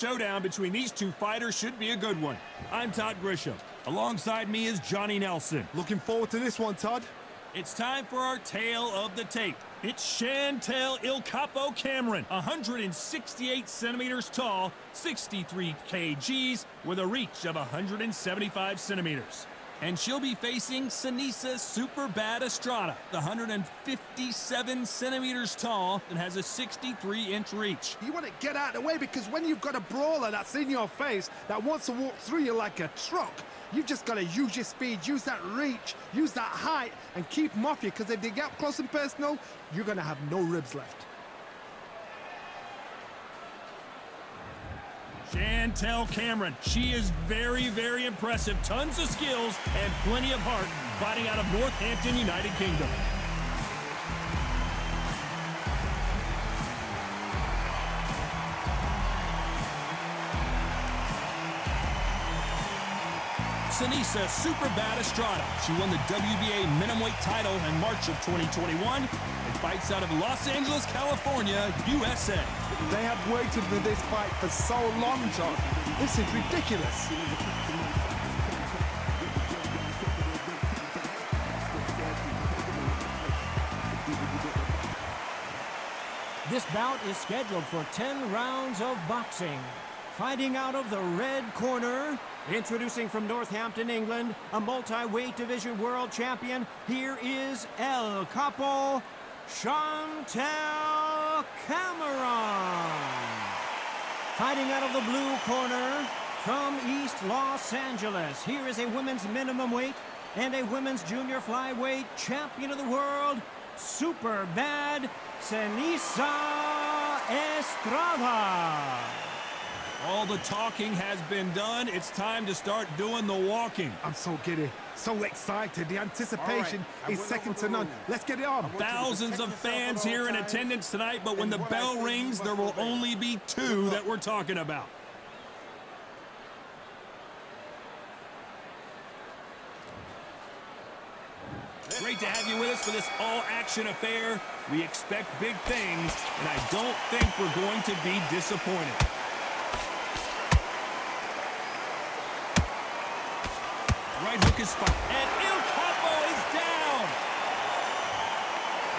Showdown between these two fighters should be a good one. I'm Todd Grisham. Alongside me is Johnny Nelson. Looking forward to this one, Todd. It's time for our tale of the tape. It's Chantelle Il Capo Cameron, 168 centimeters tall, 63 kgs, with a reach of 175 centimeters. And she'll be facing Seniesa Super Bad Estrada, 157 centimeters tall and has a 63-inch reach. You want to get out of the way because when you've got a brawler that's in your face that wants to walk through you like a truck, you've just got to use your speed, use that reach, use that height, and keep them off you, because if they get up close and personal, you're going to have no ribs left. Chantelle Cameron, she is very, very impressive. Tons of skills and plenty of heart, fighting out of Northampton, United Kingdom. Seniesa Super Bad Estrada. She won the WBA minimumweight title in March of 2021 and fights out of Los Angeles, California, USA. They have waited for this fight for so long, Todd. This is ridiculous. This bout is scheduled for 10 rounds of boxing. Fighting out of the red corner, introducing from Northampton, England, a multi-weight division world champion, here is El Capo, Chantelle Cameron. Fighting out of the blue corner, from East Los Angeles, here is a women's minimum weight and a women's junior flyweight champion of the world, Super Bad, Seniesa Estrada. All the talking has been done. It's time to start doing the walking. I'm so giddy, so excited. The anticipation is second to none. Let's get it on. Thousands of fans here in attendance tonight, but when the bell rings, there will only be two that we're talking about. Great to have you with us for this all-action affair. We expect big things, and I don't think we're going to be disappointed. Right hook is fired, and Il Capo is down.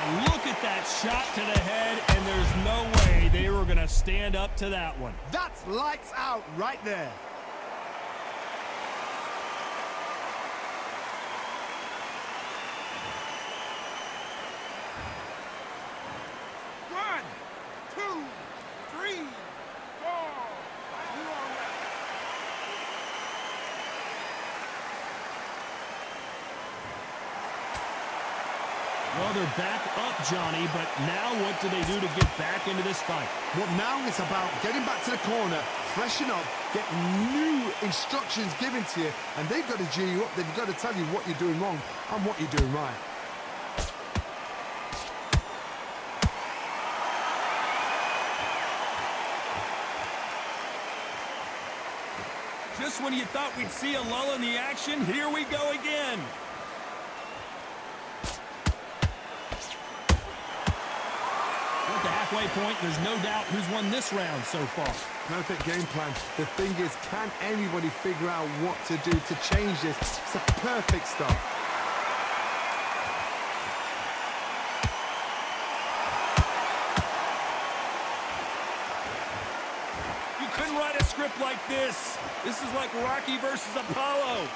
And look at that shot to the head, and there's no way they were going to stand up to that one. That's lights out right there. One, two, three, four. Well, they're back up, Johnny, but now what do they do to get back into this fight? Well, now it's about getting back to the corner, freshen up, get new instructions given to you, and they've got to G you up. They've got to tell you what you're doing wrong and what you're doing right. Just when you thought we'd see a lull in the action, here we go again. At the halfway point, there's no doubt who's won this round so far. Perfect game plan. The thing is, can anybody figure out what to do to change this? It's a perfect start. You couldn't write a script like this. This is like Rocky versus Apollo.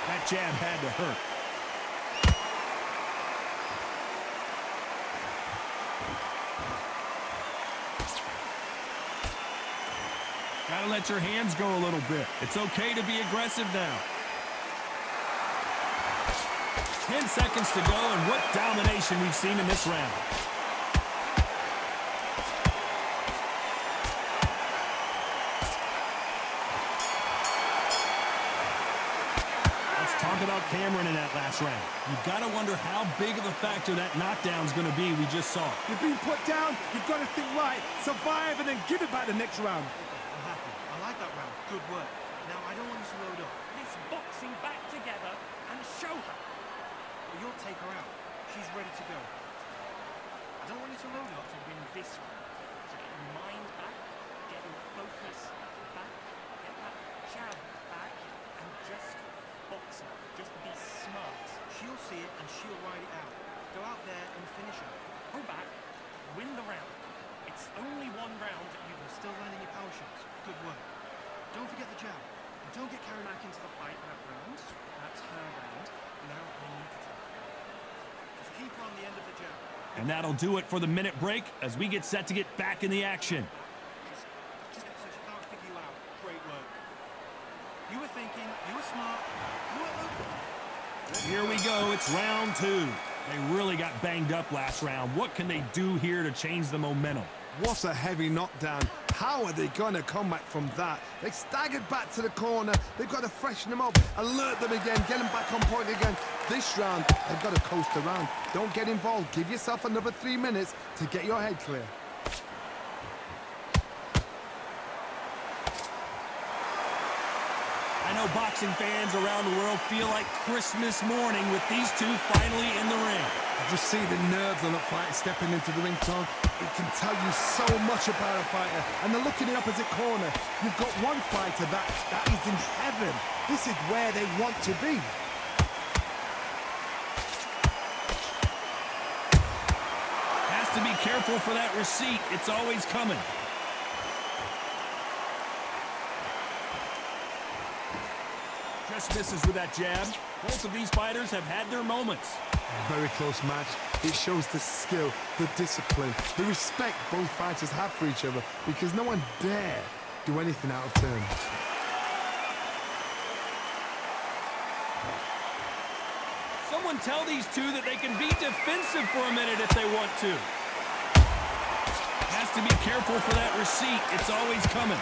That jab had to hurt. Gotta let your hands go a little bit. It's okay to be aggressive now. 10 seconds to go, and what domination we've seen in this round. Let's talk about Cameron in that last round. You've got to wonder how big of a factor that knockdown's going to be we just saw. You've been put down, you've got to think right, survive, and then give it back the next round. I'm happy. I like that round. Good work. Now, I don't want you to load up. This boxing back together and show her. But you'll take her out. She's ready to go. I don't want you to load up. to win this round. So get your mind back, get your focus back, get that jab back, and just box her. Just be smart. She'll see it and she'll ride it out. Go out there and finish her. Go back, win the round. It's only one round that you You're still landing your power shots. Good work. Don't forget the jab. And don't get carried back into the fight that round. That's her round. Now I need to try. Just keep her on the end of the jab. And that'll do it for the minute break as we get set to get back in the action. Just so she can't figure you out. Great work. You were thinking, you were smart, you were open. Here we go, it's round 2. They really got banged up last round. What can they do here to change the momentum? What a heavy knockdown. How are they going to come back from that? They staggered back to the corner. They've got to freshen them up, alert them again, get them back on point again. This round, they've got to coast around. Don't get involved. Give yourself another 3 minutes to get your head clear. I know boxing fans around the world feel like Christmas morning with these two finally in the ring. Just see the nerves on that fighter stepping into the ring, Todd. It can tell you so much about a fighter. And the look in the opposite corner. You've got one fighter that is in heaven. This is where they want to be. Has to be careful for that receipt. It's always coming. Just misses with that jab. Both of these fighters have had their moments. Very close match. It shows the skill, the discipline, the respect both fighters have for each other because no one dare do anything out of turn. Someone tell these two that they can be defensive for a minute if they want to. Has to be careful for that receipt. It's always coming.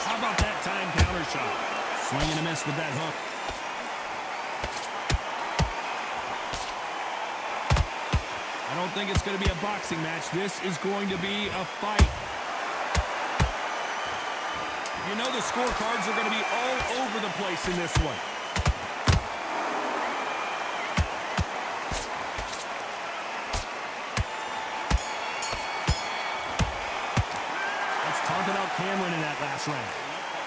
How about that time counter shot? Swing and a miss with that hook. I don't think it's going to be a boxing match. This is going to be a fight. You know the scorecards are going to be all over the place in this one. Let's talk about Cameron in that last round.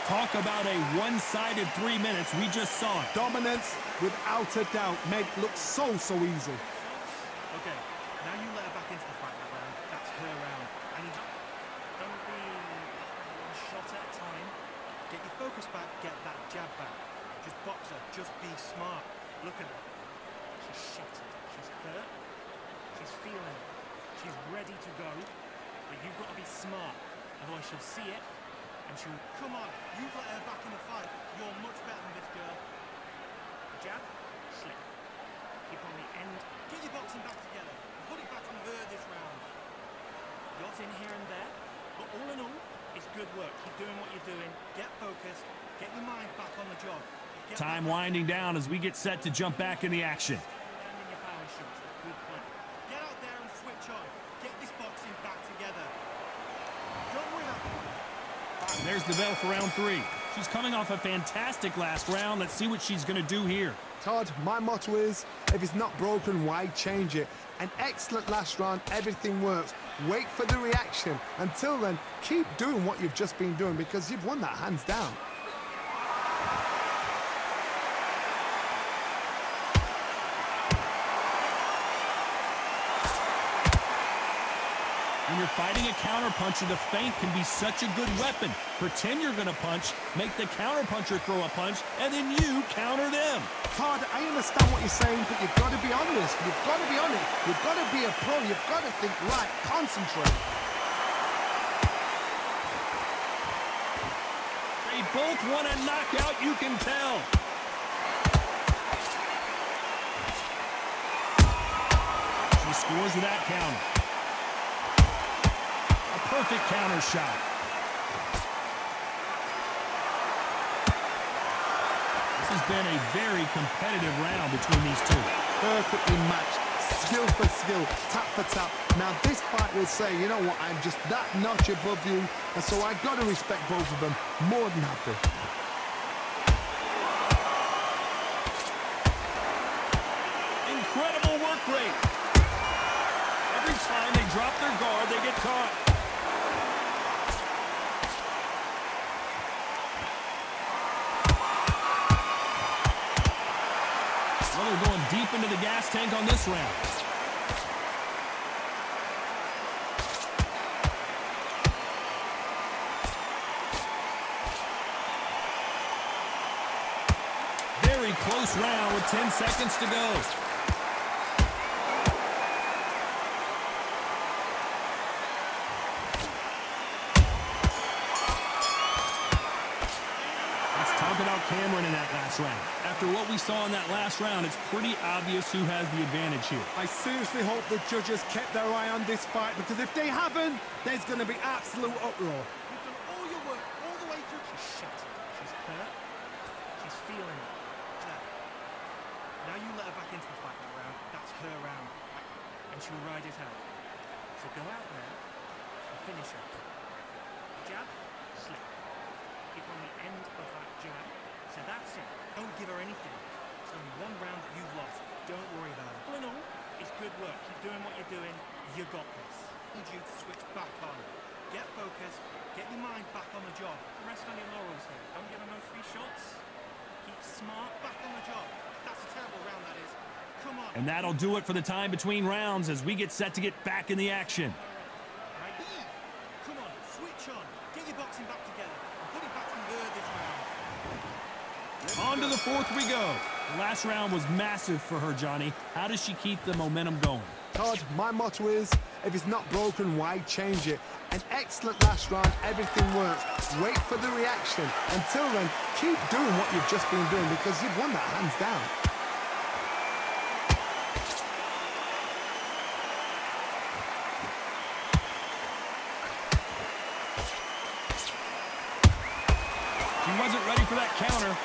Talk about a one-sided 3 minutes. We just saw it. Dominance, without a doubt, made it look so easy. Okay, now you let her back into the fight that round. That's her round. I need you. Don't be one shot at a time. Get your focus back, get that jab back. Just box her, just be smart. Look at her. She's shattered. She's hurt. She's feeling it. She's ready to go. But you've got to be smart. Otherwise she'll see it and she'll... Come on, you let her back in the fight. You're much better than this girl. Jab, slip. Keep on the end. Get your boxing back together. Put it back on her this round. Got in here and there. But all in all, it's good work. Keep doing what you're doing. Get focused. Get your mind back on the job. Get Time back- winding down as we get set to jump back in the action. Landing your power shots. Good plan. Get out there and switch on. Get this boxing back together. Don't worry about it. There's the bell for round 3. She's coming off a fantastic last round. Let's see what she's going to do here. Todd, my motto is, if it's not broken, why change it? An excellent last round, everything works. Wait for the reaction. Until then, keep doing what you've just been doing because you've won that hands down. When you're fighting a counterpuncher, the feint can be such a good weapon. Pretend you're going to punch, make the counterpuncher throw a punch, and then you counter them. Todd, I understand what you're saying, but you've got to be honest. You've got to be honest. You've got to be a pro. You've got to think right. Concentrate. They both want a knockout, you can tell. She scores with that counter. A perfect counter shot. This has been a very competitive round between these two. Perfectly matched. Skill for skill, tap for tap. Now this fight will say, you know what, I'm just that notch above you, and so I've got to respect both of them. More than happy. Incredible work rate. Every time they drop their guard, they get caught. Well, they're going deep into the gas tank on this round. Very close round with 10 seconds to go. About Cameron in that last round. After what we saw in that last round, it's pretty obvious who has the advantage here. I seriously hope the judges kept their eye on this fight, because if they haven't, there's going to be absolute uproar. You've done all your work all the way through. She's shattered. She's hurt. She's feeling it. Now you let her back into the fight that round. That's her round. And she'll ride it out. So go out there and finish her. Jab, slip. Keep on the end of that jab. So that's it. Don't give her anything. It's only one round that you've lost. Don't worry about it. All in all, it's good work. Keep doing what you're doing. You got this. I need you to switch back on. Get focused. Get your mind back on the job. Rest on your laurels here. Don't give them no free shots. Keep smart. Back on the job. That's a terrible round, that is. Come on. And that'll do it for the time between rounds as we get set to get back in the action. Right. Come on, switch on. Get your boxing back together. And put it back from her this round. On to the fourth we go. The last round was massive for her, Johnny. How does she keep the momentum going? Todd, my motto is, if it's not broken, why change it? An excellent last round, everything works. Wait for the reaction. Until then, keep doing what you've just been doing, because you've won that hands down. She wasn't ready for that counter.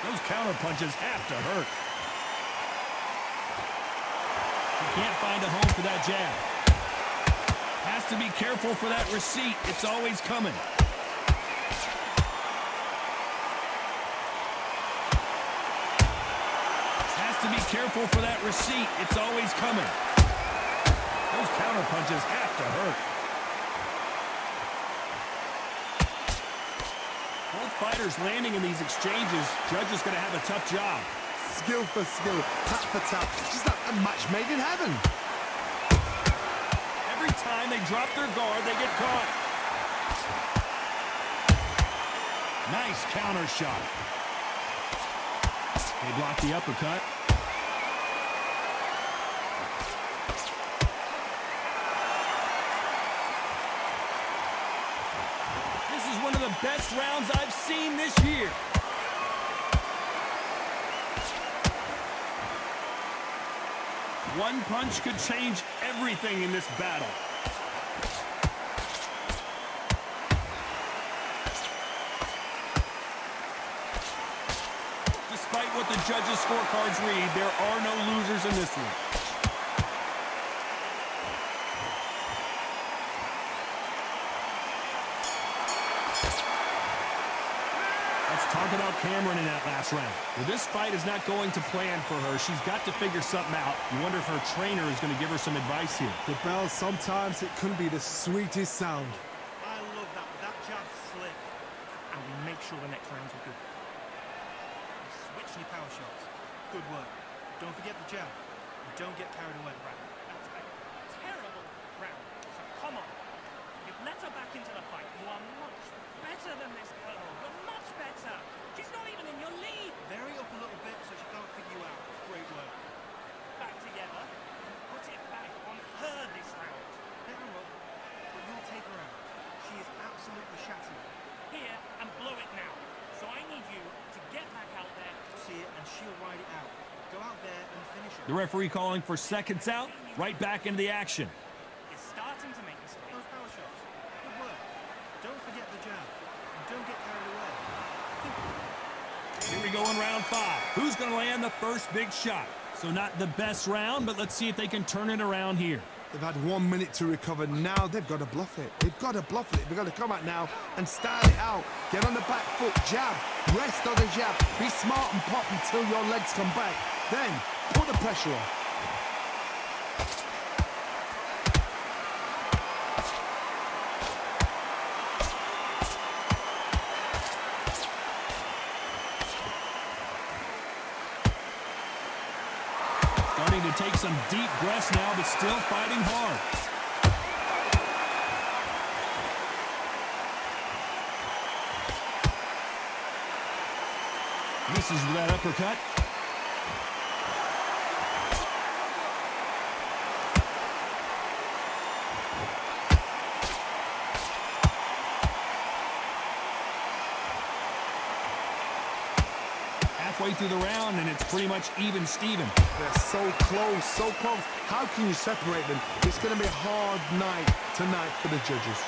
Those counter punches have to hurt. She can't find a home for that jab. Has to be careful for that receipt. It's always coming. Has to be careful for that receipt. It's always coming. Those counter punches have to hurt. Both fighters landing in these exchanges. Judge is going to have a tough job. Skill for skill, tap for tap. Just like a match made in heaven. Every time they drop their guard, they get caught. Nice counter shot. They block the uppercut. This is one of the best rounds I've seen this year. One punch could change everything in this battle. Despite what the judges' scorecards read, there are no losers in this one. Let's talk about Cameron in that last round. Well, this fight is not going to plan for her. She's got to figure something out. You wonder if her trainer is going to give her some advice here. The bell, sometimes it couldn't be the sweetest sound. I love that. That jab slip. And we make sure the next rounds are good. Switch your power shots. Good work. Don't forget the jab. And don't get carried away. Right. That's a terrible round. So come on. You've let her back into the fight. You are much better than this girl. You're much better. She's not even in your league. Vary up a little bit so she can't figure you out. Great work. Back together. And put it back on her this round. Let her up, but you'll take her out. She is absolutely shattered. Here and blow it now. So I need you to get back out there. See it, and she'll ride it out. Go out there and finish it. The referee calling for seconds out, right back into the action. You're starting to make mistakes. Those power shots. Good work. Don't forget the jab. And don't get carried away. Here we go in round 5. Who's going to land the first big shot? So not the best round, but let's see if they can turn it around here. They've had 1 minute to recover. Now they've got to bluff it. They've got to bluff it. They've got to come out now and style it out. Get on the back foot, jab, rest on the jab. Be smart and pop until your legs come back. Then put the pressure on. Starting to take some deep breaths now, but still fighting hard. Misses with that uppercut. Halfway through the round, and it's pretty much even Steven. They're so close, so close. How can you separate them? It's going to be a hard night tonight for the judges.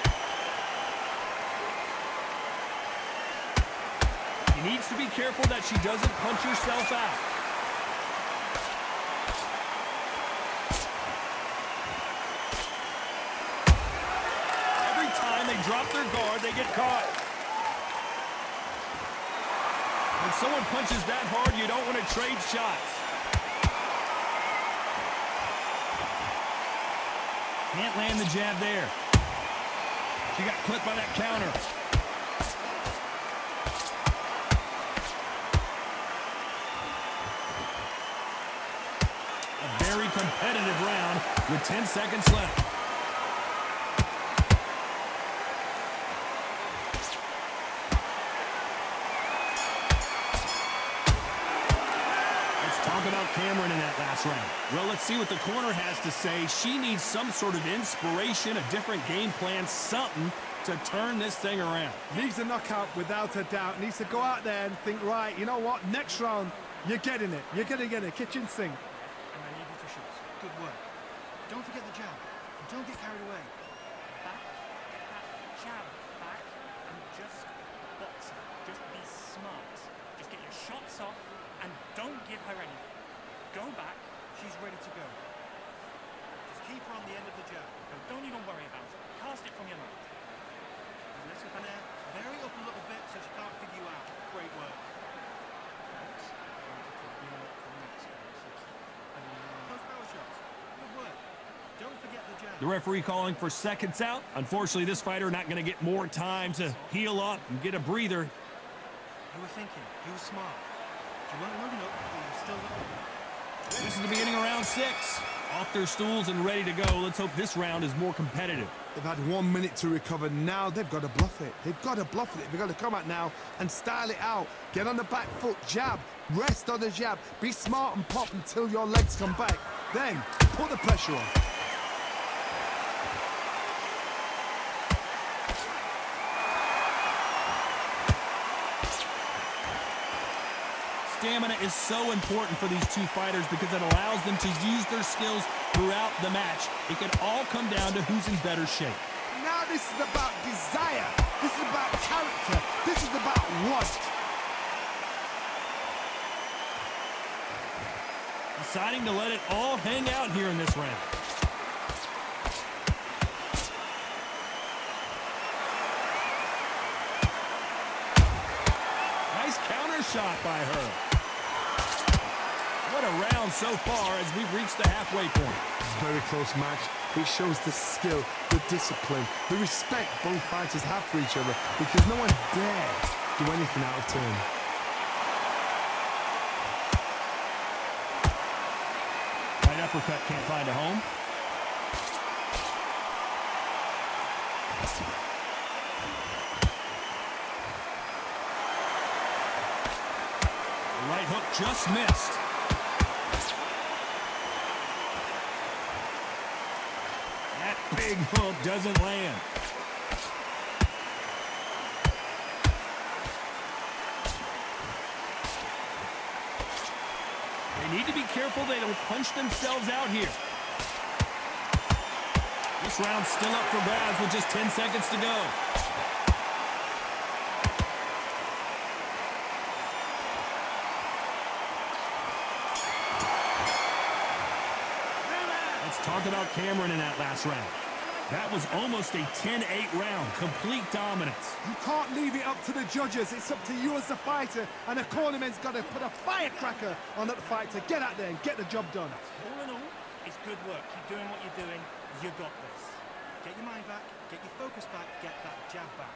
He needs to be careful that she doesn't punch herself out. Every time they drop their guard, they get caught. When someone punches that hard, you don't want to trade shots. Can't land the jab there. She got clipped by that counter. A very competitive round with 10 seconds left. Talk about Cameron in that last round. Well, let's see what the corner has to say. She needs some sort of inspiration, a different game plan, something to turn this thing around. Needs a knockout without a doubt. Needs to go out there and think, right, you know what, next round, you're getting it. You're going to get a kitchen sink. And I need you to shoot. Good work. Don't forget the jab. And don't get carried away. Back, get that jab back, and just box her. Just be smart. Just get your shots off, and don't give her anything. Go back. She's ready to go. Just keep her on the end of the jab. And don't even worry about it. Cast it from your mind. And let's up in there. Vary up a little bit so she can't figure you out. Great work. Those power shots. Good work. Don't forget the jab. The referee calling for seconds out. Unfortunately, this fighter not going to get more time to heal up and get a breather. You were thinking. You were smart. You weren't loading up, but you were still looking. This is the beginning of round 6. Off their stools and ready to go. Let's hope this round is more competitive. They've had 1 minute to recover. Now they've got to bluff it. They've got to bluff it. They've got to come out now and style it out. Get on the back foot, jab, rest on the jab. Be smart and pop until your legs come back. Then put the pressure on. Stamina is so important for these two fighters because it allows them to use their skills throughout the match. It can all come down to who's in better shape. Now this is about desire. This is about character. This is about want. Deciding to let it all hang out here in this round. Nice counter shot by her. What a round so far as we've reached the halfway point. Very close match. It shows the skill, the discipline, the respect both fighters have for each other because no one dares do anything out of turn. Right uppercut can't find a home. The right hook just missed. That big hook doesn't land. They need to be careful they don't punch themselves out here. This round's still up for grabs with just 10 seconds to go. talk about Cameron in that last round. That was almost a 10-8 round, complete dominance. You can't leave it up to the judges. It's up to you as the fighter, and the cornerman's got to put a firecracker on that fight to get out there and get the job done. All in all, it's good work. Keep doing what you're doing. You got this. Get your mind back, get your focus back, get that jab back.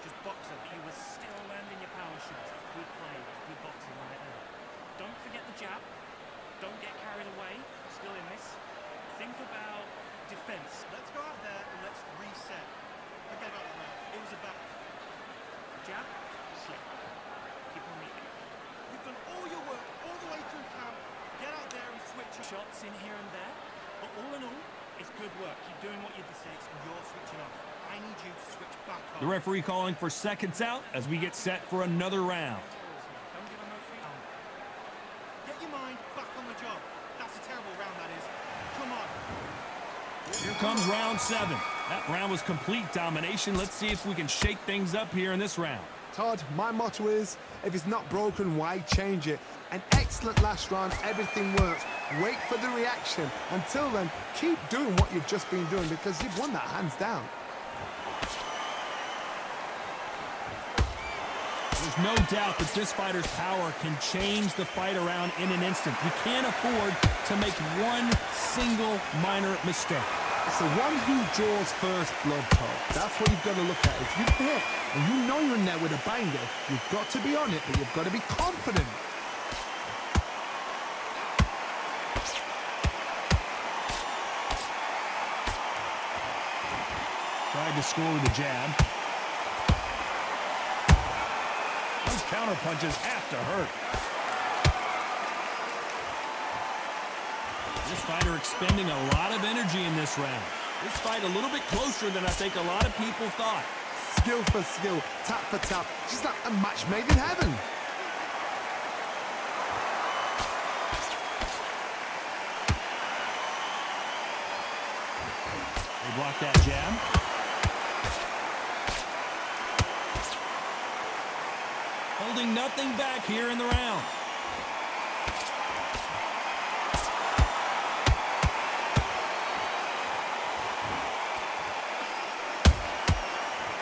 Just box it. You were still landing your power shots. Good play, good boxing right there. Don't forget the jab. Don't get carried away. Still in this. Think about defense. Let's go out there and let's reset. Forget about that. It was about Jab, slip. Keep on moving. you've done all your work all the way through camp. Get out there and switch your Shots in here and there. But all in all, it's good work. Keep doing what you did. and you're switching off. I need you to switch back on. The referee calling for seconds out as we get set for another round. Don't give him no free time. Get your mind back on the job. That's a terrible round, that is. Come on. Here comes round 7. That round was complete domination. Let's see if we can shake things up here in this round. Todd, my motto is, if it's not broken, why change it? An excellent last round, everything works. Wait for the reaction. Until then, keep doing what you've just been doing because you've won that hands down. There's no doubt that this fighter's power can change the fight around in an instant. You can't afford to make one single minor mistake. It's the one who draws first blood, Todd. That's what you've got to look at. If you hit and you know you're in there with a banger, you've got to be on it, but you've got to be confident. Tried to score with a jab. Those counter punches have to hurt. This fighter expending a lot of energy in this round. This fight a little bit closer than I think a lot of people thought. Skill for skill, tap for tap. Just like a match made in heaven. They block that jab. Holding nothing back here in the round.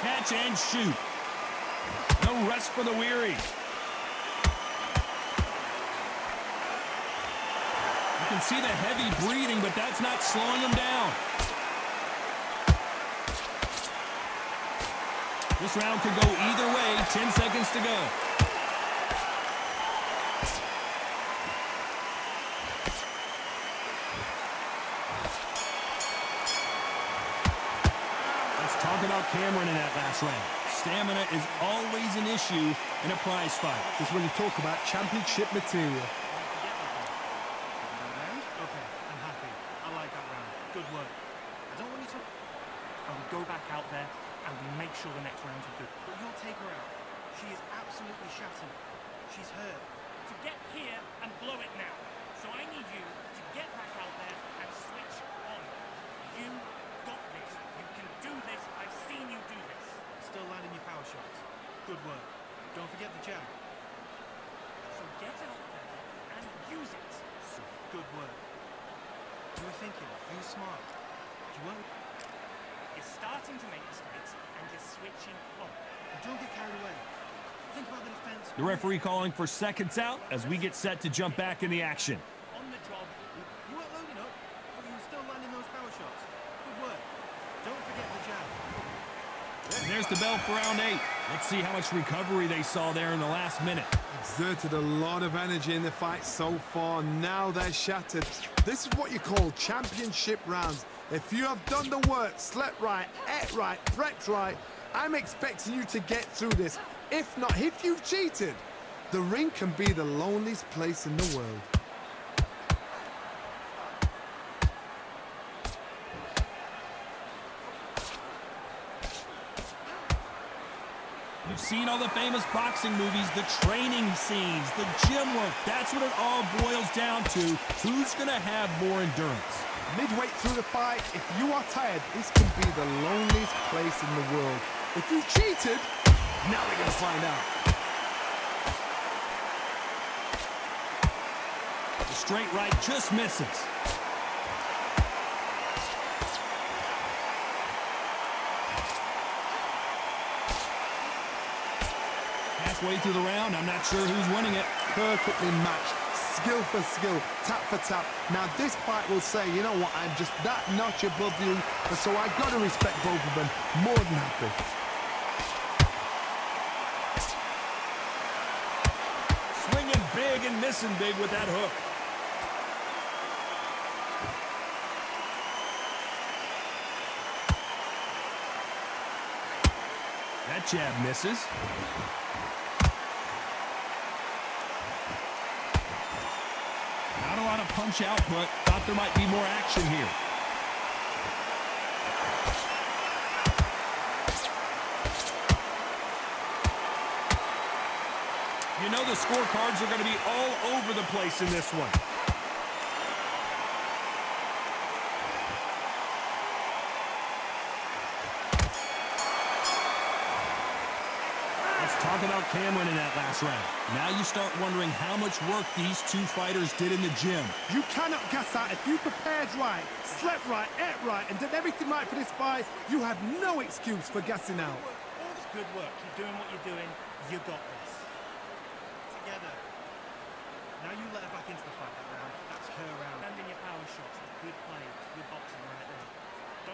Catch and shoot. No rest for the weary. You can see the heavy breathing, but that's not slowing him down. This round could go either way. 10 seconds to go. Let's talk about Cameron in that last round. Stamina is always an issue in a prize fight. This is when you talk about championship material. Okay, I'm happy. I like that round. Good work. I don't want you to... And we go back out there and we make sure the next rounds are good. But you'll take her out. She is absolutely shattered. She's hurt. To get here and blow it now. So I need you to get back out there and switch on. You got this. You can do this. I've seen you do this. Still landing your power shots. Good work. Don't forget the jab. So get out there and use it. Good work. You were thinking. You were smart. You weren't... You're starting to make mistakes and you're switching on. Don't get carried away. Think about the defense. The referee calling for seconds out as we get set to jump back in the action. On the job. You weren't loading up, but you were still landing those power shots. Good work. Don't forget the jab. And there's the bell for round 8. Let's see how much recovery they saw there in the last minute. Exerted a lot of energy in the fight so far. Now they're shattered. This is what you call championship rounds. If you have done the work, slept right, ate right, prepped right, I'm expecting you to get through this. If not, if you've cheated, the ring can be the loneliest place in the world. You've seen all the famous boxing movies, the training scenes, the gym work. That's what it all boils down to. Who's going to have more endurance? Midway through the fight, if you are tired, this can be the loneliest place in the world. If you cheated, now we're going to find out. The straight right just misses. halfway through the round. I'm not sure who's winning it. Perfectly matched. Skill for skill, tap for tap. Now this fight will say, you know what, I'm just that notch above you, and so I got to respect both of them. More than happy. Swinging big and missing big with that hook. That jab misses. Not a lot of punch output. Thought there might be more action here. You know the scorecards are going to be all over the place in this one. Let's talk about Cameron in that last round. Now you start wondering how much work these two fighters did in the gym. You cannot gas out. If you prepared right, slept right, ate right, and did everything right for this fight, you have no excuse for gassing out. All this good work. Keep doing what you're doing. You got this. Together. Now you let her back into the fight that round. That's her round. Landing your power shots. It's good play. It's good boxing right there.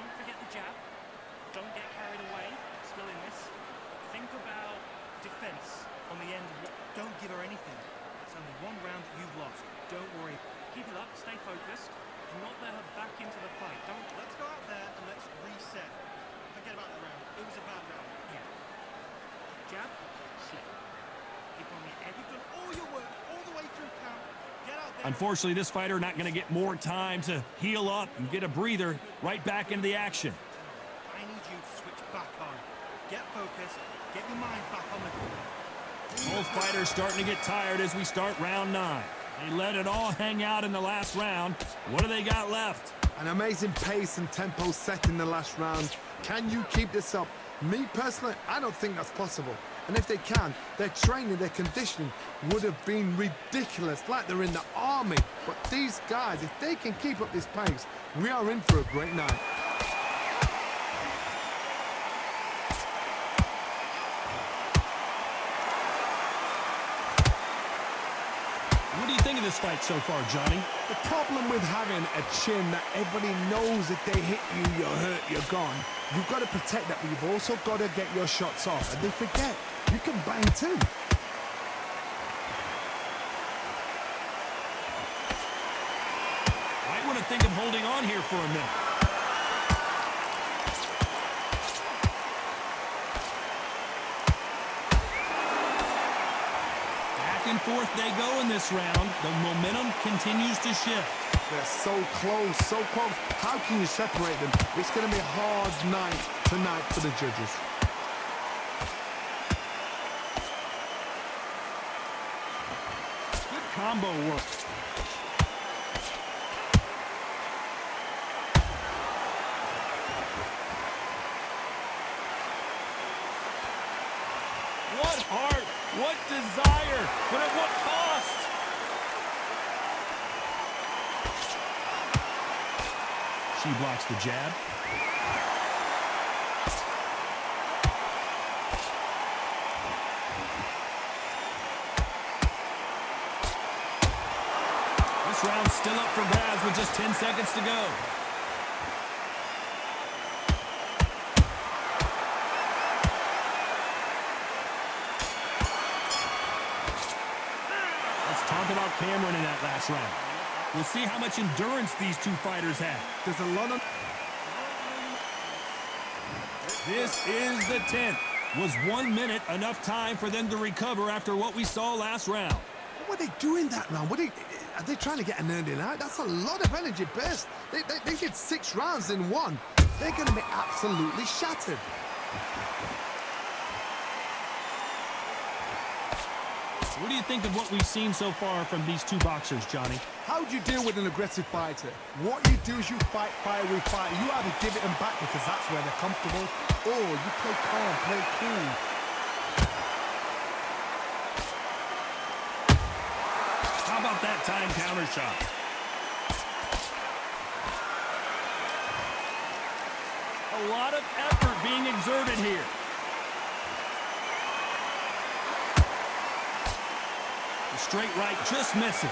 Don't forget the jab. Don't get carried away. Still in this. Think about defense on the end of what. Don't give her anything. It's only one round that you've lost. Don't worry. Keep it up. Stay focused. Do not let her back into the fight. Don't. Let's go out there and let's reset. Forget about the round. It was a bad round. Yeah. Jab. Slip. Keep on the edge. You've done all your work all the way through camp. Get out there. Unfortunately, this fighter not going to get more time to heal up and get a breather. Right back into the action. I need you to switch back on. Get focused. Get your mind back on the goal. Both fighters starting to get tired as we start round 9. They let it all hang out in the last round. What do they got left? An amazing pace and tempo set in the last round. Can you keep this up? Me personally, I don't think that's possible. And if they can, their training, their conditioning would have been ridiculous, like they're in the army. But these guys, if they can keep up this pace, we are in for a great night. What do you think of this fight so far, Johnny? The problem with having a chin that everybody knows if they hit you, you're hurt, you're gone. You've got to protect that, but you've also got to get your shots off. And they forget, you can bang too. Might want to think of holding on here for a minute. Back and forth they go in this round. The momentum continues to shift. They're so close, so close. How can you separate them? It's going to be a hard night tonight for the judges. Good combo work. What heart, what desire, but at what cost? She blocks the jab. This round's still up for grabs with just 10 seconds to go. Let's talk about Cameron in that last round. We'll see how much endurance these two fighters have. There's a lot of... This is the 10th. Was 1 minute enough time for them to recover after what we saw last round? What were they doing that round? Are they trying to get an earning out? That's a lot of energy burst. They did 6 rounds in one. They're going to be absolutely shattered. What do you think of what we've seen so far from these two boxers, Johnny? How do you deal with an aggressive fighter? What you do is you fight fire with fire. You either give it them back because that's where they're comfortable, or you play calm, play cool. How about that time counter shot? A lot of effort being exerted here. The straight right just misses.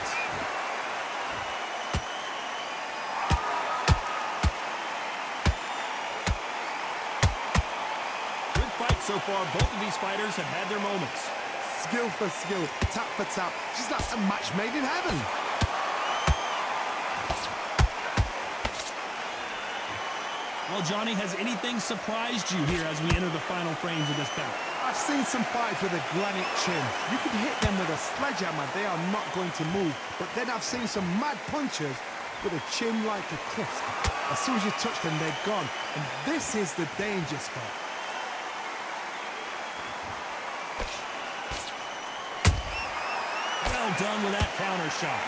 Good fight so far. Both of these fighters have had their moments. Skill for skill, tap for tap. Just like a match made in heaven. Well, Johnny, has anything surprised you here as we enter the final frames of this bout? I've seen some fights with a granite chin. You can hit them with a sledgehammer, they are not going to move. But then I've seen some mad punchers with a chin like a crisp. As soon as you touch them, they're gone. And this is the danger spot. Well done with that counter shot.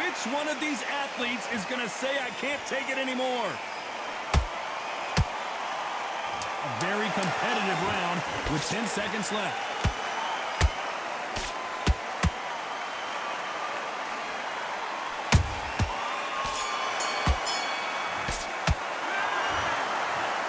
Which one of these athletes is going to say, I can't take it anymore? A very competitive round with 10 seconds left.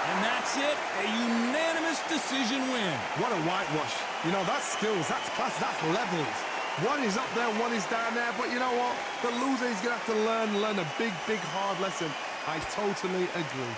And that's it, a unanimous decision win. What a whitewash. You know, that's skills, that's class, that's levels. One is up there, one is down there, but you know what? The loser is going to have to learn a big, hard lesson. I totally agree.